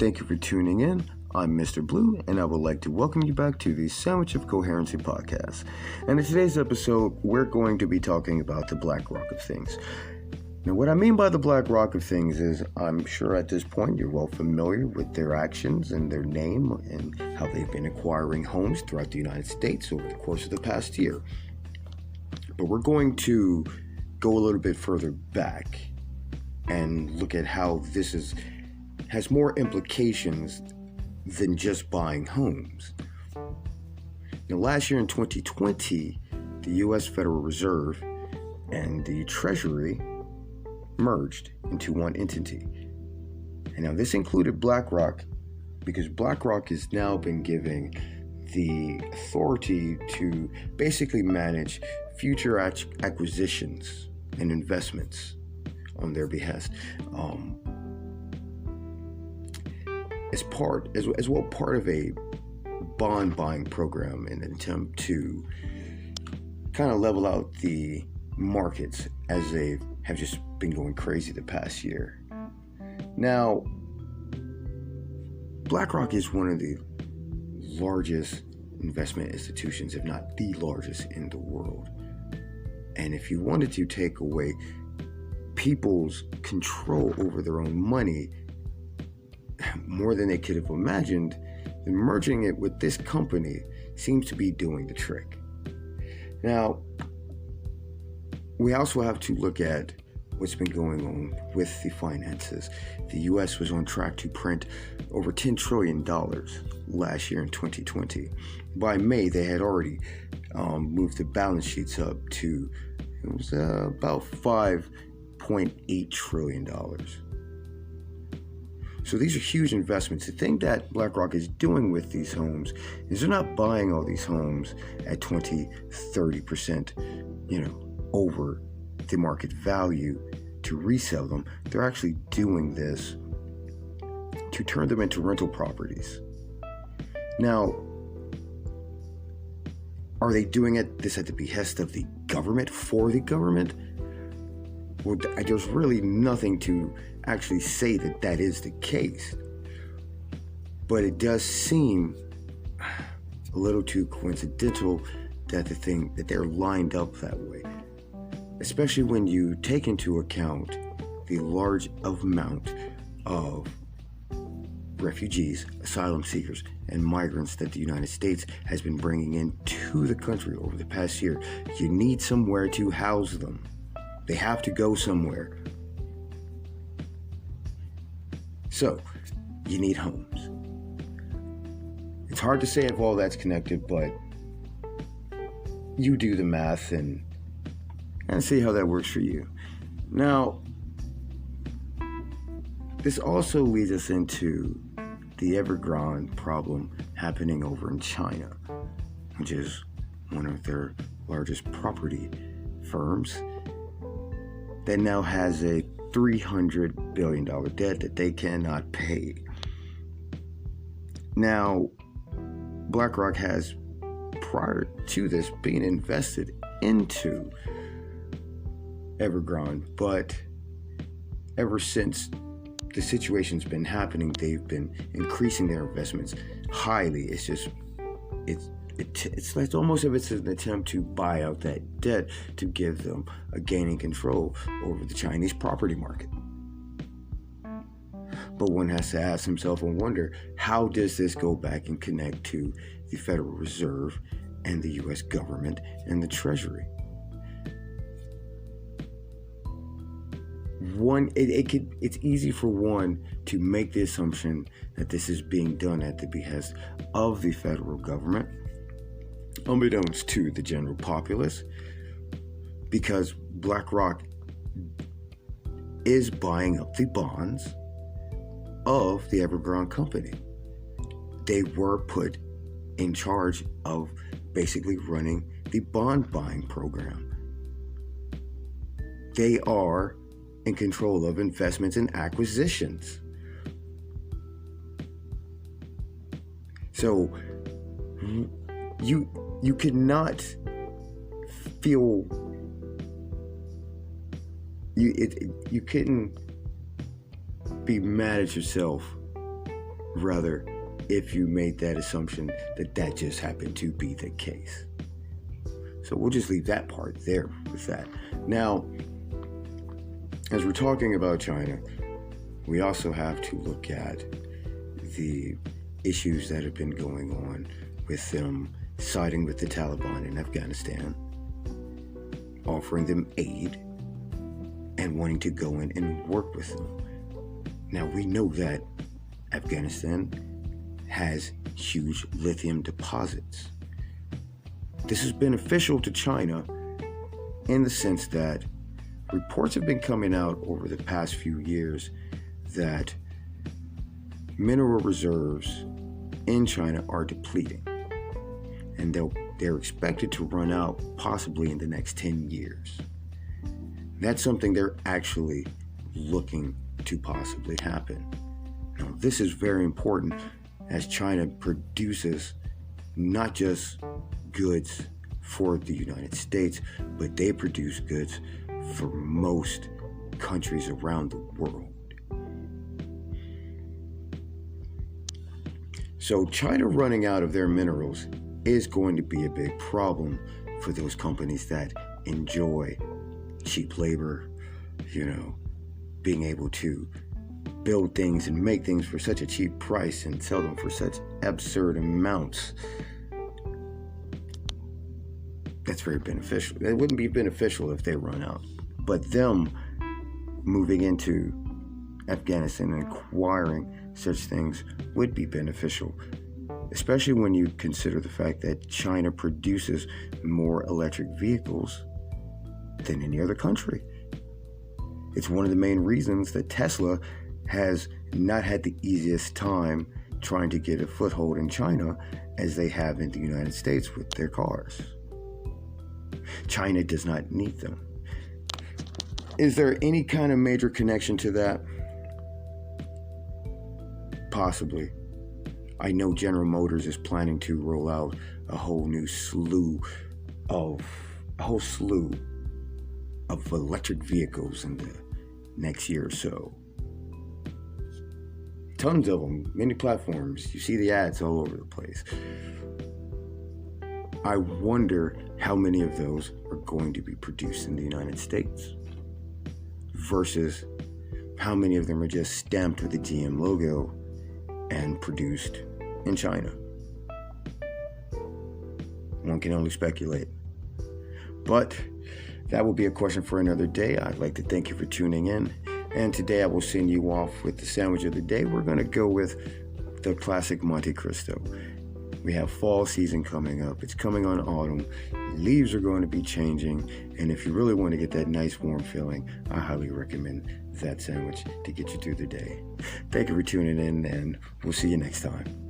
Thank you for tuning in. I'm Mr. Blue, and I would like to welcome you back to the Sandwich of Coherency podcast. And in today's episode, we're going to be talking about the Black Rock of things. Now, what I mean by the Black Rock of things is I'm sure at this point you're well familiar with their actions and their name and how they've been acquiring homes throughout the United States over the course of the past year. But we're going to go a little bit further back and look at how this has more implications than just buying homes. Now, last year in 2020, the U.S. Federal Reserve and the Treasury merged into one entity. And now this included BlackRock, because BlackRock has now been given the authority to basically manage future acquisitions and investments on their behest. Part of a bond buying program in an attempt to kind of level out the markets as they have just been going crazy the past year. Now, BlackRock is one of the largest investment institutions, if not the largest in the world. And if you wanted to take away people's control over their own money more than they could have imagined, then merging it with this company seems to be doing the trick. Now, we also have to look at what's been going on with the finances. The U.S. was on track to print over $10 trillion last year in 2020. By May, they had already moved the balance sheets up to about $5.8 trillion. So these are huge investments. The thing that BlackRock is doing with these homes is they're not buying all these homes at 20-30%, over the market value to resell them. They're actually doing this to turn them into rental properties. Now, are they doing this at the behest of the government, for the government? Well, there's really nothing to actually say that is the case. But it does seem a little too coincidental that they're lined up that way. Especially when you take into account the large amount of refugees, asylum seekers, and migrants that the United States has been bringing into the country over the past year. You need somewhere to house them. They have to go somewhere. So, you need homes. It's hard to say if all that's connected, but you do the math and see how that works for you. Now, this also leads us into the Evergrande problem happening over in China, which is one of their largest property firms that now has a $300 billion debt that they cannot pay. Now, BlackRock has, prior to this, been invested into Evergrande, but ever since the situation's been happening, they've been increasing their investments highly. It's almost as if it's an attempt to buy out that debt to give them a gaining control over the Chinese property market. But one has to ask himself and wonder, how does this go back and connect to the Federal Reserve and the U.S. government and the Treasury? It's easy for one to make the assumption that this is being done at the behest of the federal government, unbeknownst to the general populace, because BlackRock is buying up the bonds of the Evergrande company. They were put in charge of basically running the bond buying program. They are in control of investments and acquisitions. So you cannot feel you couldn't be mad at yourself Rather, if you made that assumption that just happened to be the case. So we'll just leave that part there with that. Now, as we're talking about China, we also have to look at the issues that have been going on with them siding with the Taliban in Afghanistan, offering them aid, and wanting to go in and work with them. Now, we know that Afghanistan has huge lithium deposits. This is beneficial to China in the sense that reports have been coming out over the past few years that mineral reserves in China are depleting, and they're expected to run out possibly in the next 10 years. That's something they're actually looking to possibly happen. Now, this is very important as China produces not just goods for the United States, but they produce goods for most countries around the world. So China running out of their minerals is going to be a big problem for those companies that enjoy cheap labor, being able to build things and make things for such a cheap price and sell them for such absurd amounts. That's very beneficial. It wouldn't be beneficial if they run out. But them moving into Afghanistan and acquiring such things would be beneficial, especially when you consider the fact that China produces more electric vehicles than any other country. It's one of the main reasons that Tesla has not had the easiest time trying to get a foothold in China as they have in the United States with their cars. China does not need them. Is there any kind of major connection to that? Possibly. I know General Motors is planning to roll out a whole slew of electric vehicles in the next year or so. Tons of them, many platforms. You see the ads all over the place. I wonder how many of those are going to be produced in the United States versus how many of them are just stamped with the GM logo and produced in China. One can only speculate. But that will be a question for another day. I'd like to thank you for tuning in. And today I will send you off with the sandwich of the day. We're going to go with the classic Monte Cristo. We have fall season coming up. It's coming on autumn. Leaves are going to be changing. And if you really want to get that nice warm feeling, I highly recommend that sandwich to get you through the day. Thank you for tuning in, and we'll see you next time.